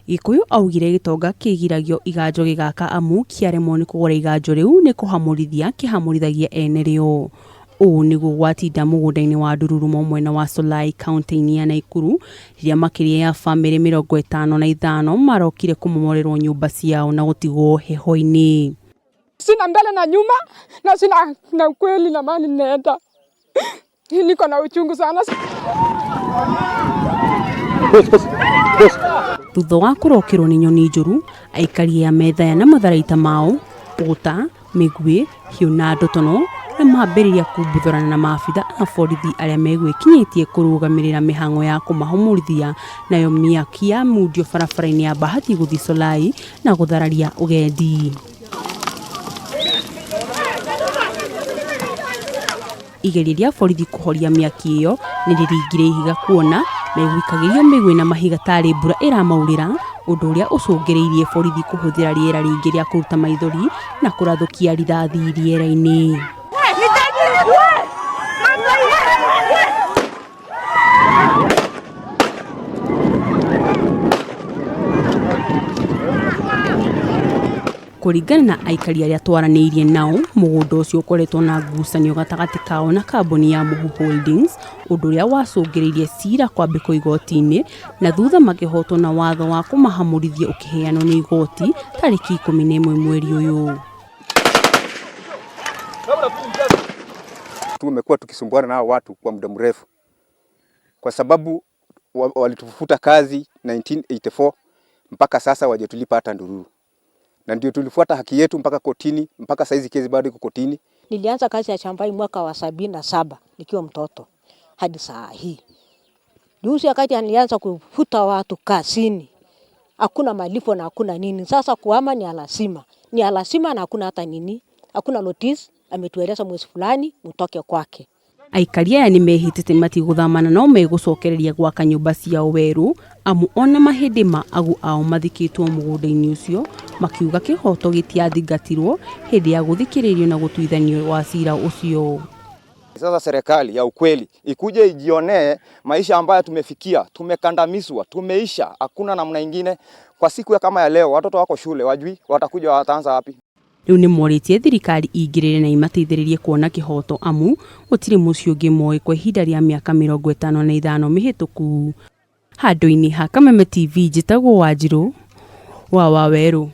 Gikuyu augire gitonga kigiragio iganjo gigaka amu kiaremwo ni kugura iganjo riu ni kuhamurithia kihamurithagia ene rio. Uu niguo gwatinda mugunda-ini wa Ndururumo mwena wa Solai kaunti-ini ya Nakuru riria makiria ya family 55 marokire kumomorerwo nyumba ciao na gutigwo heho-ini. Sina mbele na nyuma na sina na kweli na mali nenda. Niko na uchungu sana. Thutha wa kurokirwo ni nyoni njuru, aikari ya metha na matharaita mao, uta, migwi, hiu na ndotono na mambĩrĩria kumbuthorana na maabitha a borithi arĩa megwĩkinyitie kũrũgamĩrĩra mĩhang'o ya kũmahumũrithia nayo mĩaki ya mundio barabara-inĩ ya Bahati gũthiĩ Solai na gũthararia ũgendi. Igeria rĩa borithi kũhoria mĩaki ĩyo nĩ rĩringire ihiga kuona megwikagĩrio mĩgwĩ na mahiga tarĩ mbura ĩramaurĩra, ũndũ ũrĩa ũcũngĩrĩirie borithi kũhũthĩra rĩera rĩingĩ rĩa kũruta maithori na kũrathũkia rithathi rĩera-inĩ. Kũringana na aikari arĩa twaranĩirie nao, mũgũnda ũcio ũkoretwo na ngucanio gatagatĩ kao na kambuni ya Muhu Holdings, ũndũ ũrĩa wacũngĩrĩirie cira kwambĩkwo igoti-inĩ na thutha makĩhotwo na watho wa kũmahamũrithia ũkĩheanwo nĩ igoti tarĩki 11 mweri ũyũ. Tumekuwa tukisumbuana na watu kwa muda mrefu kwa sababu walitufuta kazi 1984 mpaka sasa wajatulipa hata ndururu. Na ndio tulifuata haki yetu mpaka kotini, mpaka saizi kesi bado iko kotini. Nilianza kazi ya shambani mwaka wa 77 nikiwa mtoto hadi saa hii. Juzi wakati nilianza kufuta watu kazini, hakuna malipo na hakuna nini. Sasa kuhama ni lazima. Ni lazima na hakuna hata nini. Hakuna notice, ametueleza mwezi fulani mtoke kwake. Aikari aya nĩ mehĩtĩte matigũthamana no megũcokereria gwaka nyũmba ciao werũ amu ona mahĩndĩ ma agu ao mathikĩtwo mũgũnda-inĩ ũcio makiuga kĩhoto gĩtiathingatirwo hĩndĩ ya gũthikĩrĩrio na gũtuithanio wa cira ũcio. Sasa serikali ya ukweli ikuje ijionee maisha ambayo tumefikia, tumekandamizwa, tumeisha, hakuna namna nyingine. Kwa siku ya kama ya leo watoto wako shule, wajui watakuja wataanza wapi? Riu nĩ morĩtie thirikari ingĩrĩre na imateithĩrĩrie kuona kĩhoto amu gũtirĩ mũciĩ ũngĩ moĩ kwa ihinda rĩa mĩaka 55 mĩhĩtũku. Handũ-inĩ ha Kameme TV njĩtagwo Wanjirũ wa Wawerũ.